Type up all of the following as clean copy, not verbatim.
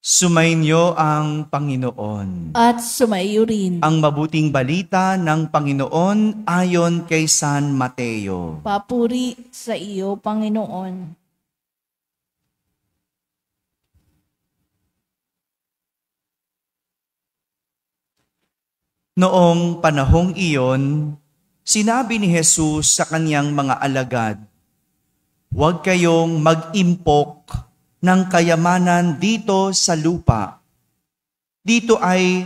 Sumainyo ang Panginoon. At sumaiyo rin. Ang mabuting balita ng Panginoon ayon kay San Mateo. Papuri sa iyo, Panginoon. Noong panahong iyon, sinabi ni Jesus sa kanyang mga alagad, "Huwag kayong mag-impok ng kayamanan dito sa lupa. Dito ay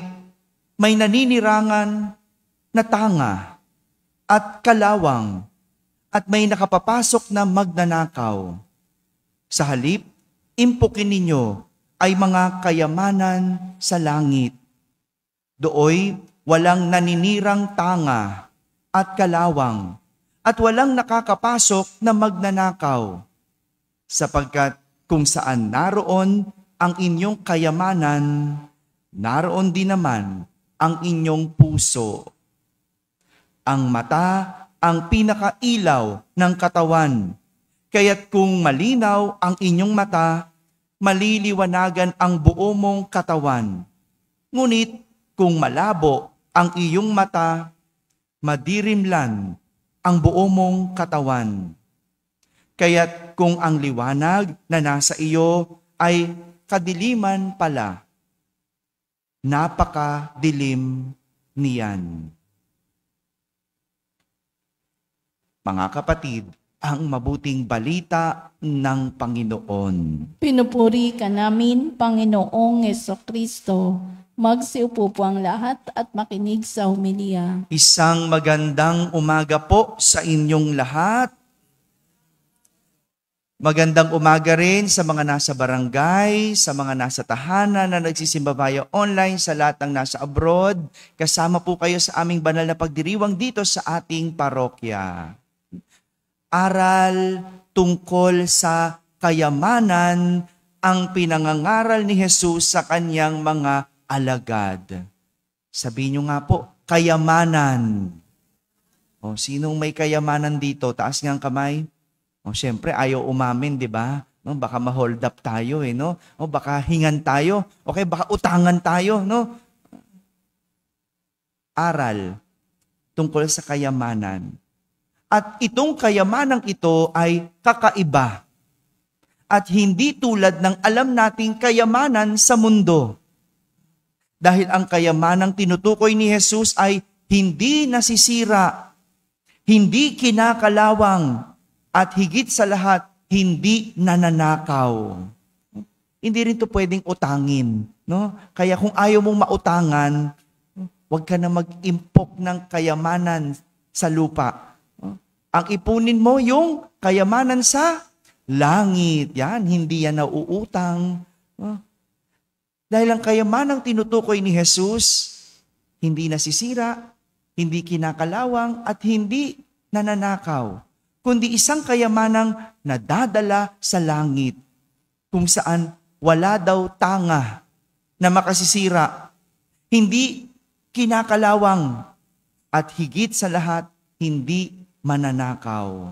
may naninirangan na tanga at kalawang at may nakapapasok na magnanakaw. Sa halip, impokin ninyo ay mga kayamanan sa langit. Dooy walang naninirang tanga at kalawang at walang nakakapasok na magnanakaw, sapagkat kung saan naroon ang inyong kayamanan, naroon din naman ang inyong puso. Ang mata ang pinakailaw ng katawan, kaya't kung malinaw ang inyong mata, maliliwanagan ang buo mong katawan. Ngunit kung malabo ang iyong mata, madirimlan ang buo mong katawan. Kaya't kung ang liwanag na nasa iyo ay kadiliman pala, napakadilim niyan." Mga kapatid, ang mabuting balita ng Panginoon. Pinupuri ka namin, Panginoong Jesucristo. Magsiupo po ang lahat at makinig sa homilya. Isang magandang umaga po sa inyong lahat. Magandang umaga rin sa mga nasa barangay, sa mga nasa tahanan na nagsisimba via online, sa lahat ng nasa abroad. Kasama po kayo sa aming banal na pagdiriwang dito sa ating parokya. Aral tungkol sa kayamanan ang pinangangaral ni Jesus sa kanyang mga alagad. Sabihin nyo nga po, kayamanan. O, sinong may kayamanan dito? Taas nga ang kamay. O, syempre, ayaw umamin, di ba? No, baka ma-hold up tayo, no? O, baka hingan tayo. Okay, baka utangan tayo, no? Aral tungkol sa kayamanan. At itong kayamanang ito ay kakaiba. At hindi tulad ng alam nating kayamanan sa mundo. Dahil ang kayamanang tinutukoy ni Jesus ay hindi nasisira, hindi kinakalawang, at higit sa lahat, hindi nananakaw. Hindi rin ito pwedeng utangin. No? Kaya kung ayaw mong mautangan, huwag ka na mag-impok ng kayamanan sa lupa. Ang ipunin mo yung kayamanan sa langit. Yan, hindi yan nauutang. Dahil ang kayamanang tinutukoy ni Jesus, hindi nasisira, hindi kinakalawang, at hindi nananakaw, kundi isang kayamanang nadadala sa langit, kung saan wala daw tanga na makasisira, hindi kinakalawang, at higit sa lahat, hindi mananakaw.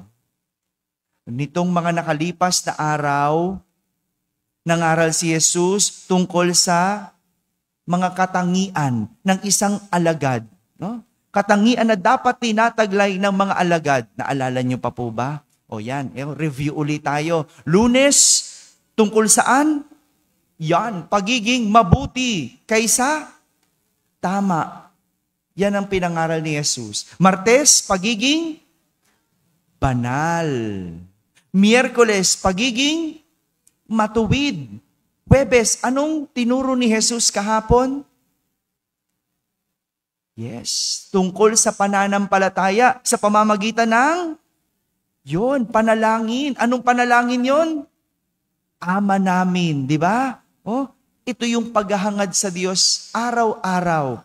Nitong mga nakalipas na araw, nangaral si Jesus tungkol sa mga katangian ng isang alagad. No? Katangian na dapat tinataglay ng mga alagad. Naalala niyo pa po ba? O yan, review ulit tayo. Lunes, tungkol saan? Yan, pagiging mabuti kaysa tama. Yan ang pinangaral ni Jesus. Martes, pagiging banal. Miyerkules, pagiging matuwid. Huwebes, anong tinuro ni Jesus kahapon? Yes, tungkol sa pananampalataya sa pamamagitan ng panalangin. Anong panalangin yon? Ama namin, di ba? Ito yung paghahangad sa Diyos araw-araw.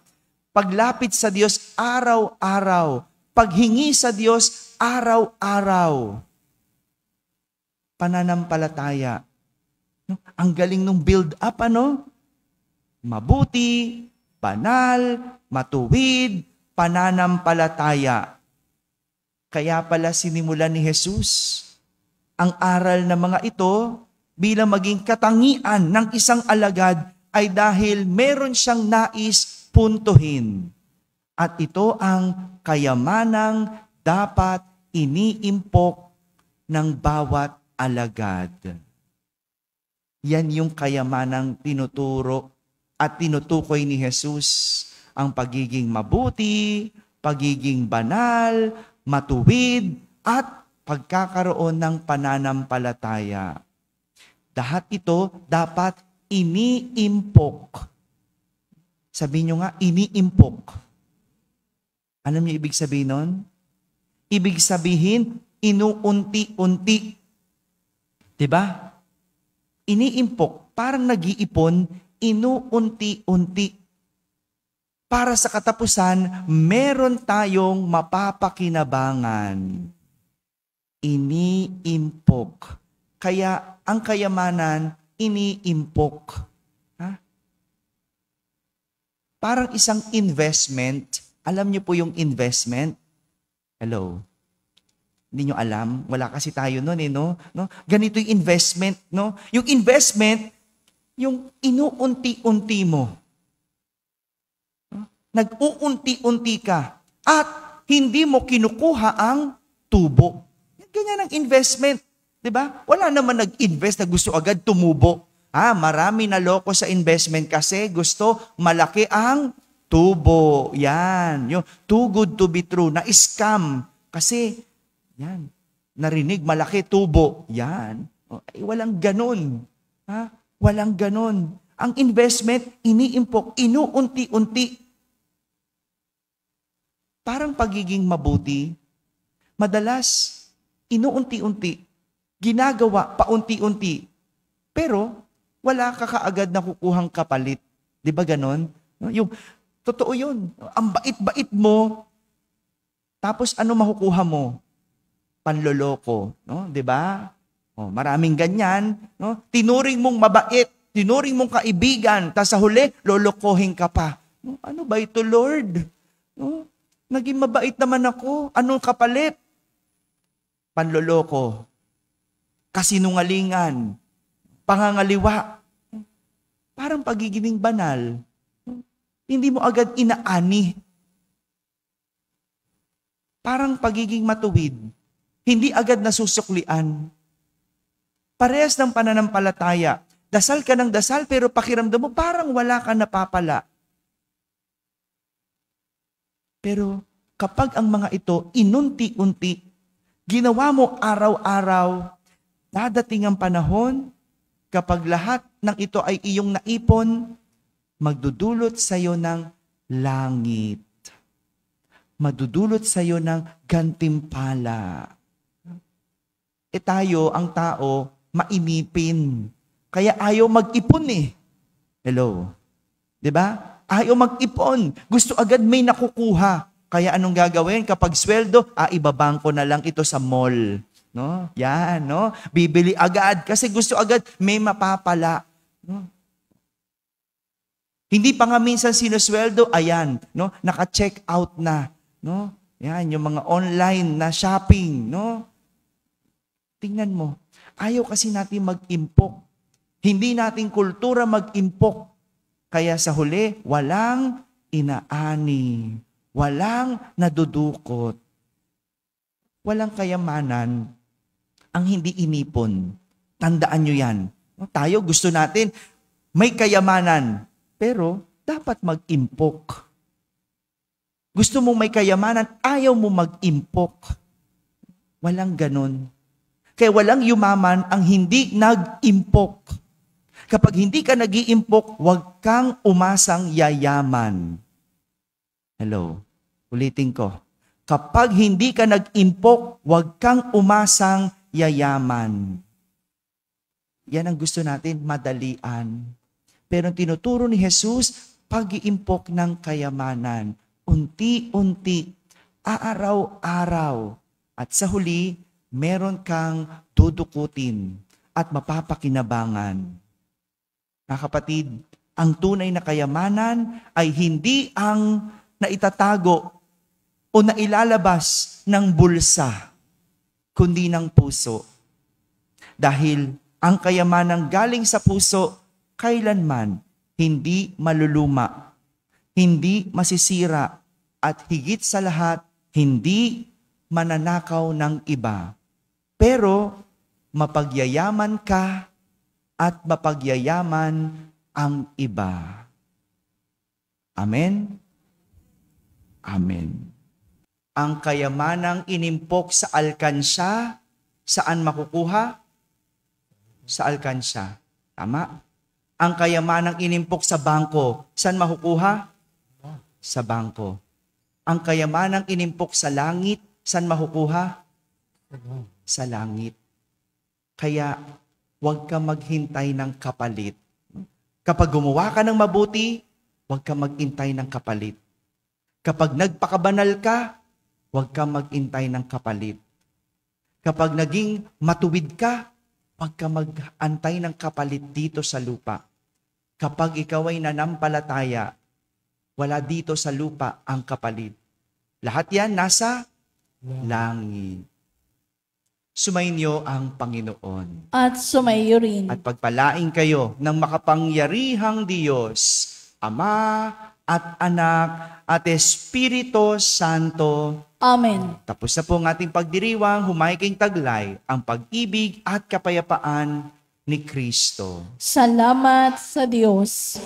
Paglapit sa Diyos araw-araw. Paghingi sa Diyos araw-araw. Pananampalataya. Ang galing nung build up, Mabuti, banal, matuwid, pananampalataya. Kaya pala sinimulan ni Jesus ang aral na mga ito bilang maging katangian ng isang alagad ay dahil meron siyang nais puntuhin. At ito ang kayamanang dapat iniimpok ng bawat alagad. Yan yung kayamanang tinuturo at tinutukoy ni Jesus. Ang pagiging mabuti, pagiging banal, matuwid, at pagkakaroon ng pananampalataya. Lahat ito dapat iniimpok. Sabihin nyo nga, iniimpok. Alam niyo ibig sabihin nun? Ibig sabihin, inuunti-unti. Diba? Iniimpok, parang nag-iipon, inuunti-unti. Para sa katapusan, meron tayong mapapakinabangan. Iniimpok. Kaya ang kayamanan, iniimpok. Ha? Parang isang investment. Alam niyo po yung investment? Hello? Hindi nyo alam? Wala kasi tayo nun no? Ganito yung investment, no? Yung investment, yung inuunti-unti mo. Nag-uunti-unti ka. At hindi mo kinukuha ang tubo. Ganyan ang investment. Diba? Wala naman nag-invest na gusto agad tumubo. Marami na loko sa investment kasi gusto malaki ang tubo. Yan. Yung too good to be true. Na-scam. Kasi, yan. Narinig, malaki tubo. Yan. Walang ganun. Walang ganun. Ang investment, iniimpok, inuunti-unti. Parang pagiging mabuti, madalas, inuunti-unti, ginagawa paunti-unti, pero wala ka kaagad na kukuhang kapalit. Di ba ganon? Yung, totoo yun. Ang bait-bait mo, tapos ano makukuha mo? Panloloko. No? Di ba? Maraming ganyan. No? Tinuring mong mabait, tinuring mong kaibigan, tapos sa huli, lolokohin ka pa. No? Ano ba ito, Lord? No? Naging mabait naman ako. Anong kapalit? Panloloko. Kasinungalingan. Pangangaliwa. Parang pagiging banal. Hindi mo agad inaani. Parang pagiging matuwid. Hindi agad nasusuklian. Parehas ng pananampalataya. Dasal ka ng dasal pero pakiramdam mo parang wala ka napapala. Pero kapag ang mga ito inunti-unti, ginawa mo araw-araw, dadating ang panahon, kapag lahat ng ito ay iyong naipon, magdudulot sa iyo ng langit. Madudulot sa iyo ng gantimpala. Tayo, ang tao, mainipin. Kaya ayaw mag-ipon Hello? 'Di ba? Ayaw mag-ipon. Gusto agad may nakukuha. Kaya anong gagawin? Kapag sweldo, ibabangko na lang ito sa mall. No? Yan, no? Bibili agad kasi gusto agad may mapapala. No? Hindi pa nga minsan sinusweldo, ayan, no? Naka-check out na. No? Yan, yung mga online na shopping. No? Tingnan mo. Ayaw kasi natin mag-impok. Hindi natin kultura mag-impok. Kaya sa huli, walang inaani. Walang nadudukot. Walang kayamanan ang hindi inipon. Tandaan nyo yan. Tayo gusto natin may kayamanan, pero dapat mag-impok. Gusto mong may kayamanan, ayaw mo mag-impok. Walang ganun. Kaya walang yumaman ang hindi nag-impok. Kapag hindi ka nag-iimpok, huwag kang umasang yayaman. Hello? Ulitin ko. Kapag hindi ka nag-impok, huwag kang umasang yayaman. Yan ang gusto natin, madalian. Pero tinuturo ni Jesus, pag-iimpok ng kayamanan. Unti-unti, araw-araw. At sa huli, meron kang dudukutin at mapapakinabangan. Mga kapatid, ang tunay na kayamanan ay hindi ang naitatago o nailalabas ng bulsa, kundi ng puso. Dahil Ang kayamanang galing sa puso, kailanman hindi maluluma, hindi masisira, at higit sa lahat, hindi mananakaw ng iba. Pero mapagyayaman ka at mapagyayaman ang iba. Amen? Amen. Ang kayamanang inimpok sa alkansya, saan makukuha? Sa alkansya. Tama? Ang kayamanang inimpok sa bangko, saan makukuha? Sa bangko. Ang kayamanang inimpok sa langit, saan makukuha? Sa langit. Kaya, huwag ka maghintay ng kapalit. Kapag gumawa ka ng mabuti, huwag ka maghintay ng kapalit. Kapag nagpakabanal ka, huwag ka maghintay ng kapalit. Kapag naging matuwid ka, huwag ka mag-antay ng kapalit dito sa lupa. Kapag ikaw ay nanampalataya, wala dito sa lupa ang kapalit. Lahat yan nasa langit. Sumainyo ang Panginoon. At sumayo rin. At pagpalain kayo ng makapangyarihang Diyos, Ama at Anak at Espiritu Santo. Amen. Tapos na po ang ating pagdiriwang, humaiking taglay ang pag-ibig at kapayapaan ni Kristo. Salamat sa Diyos.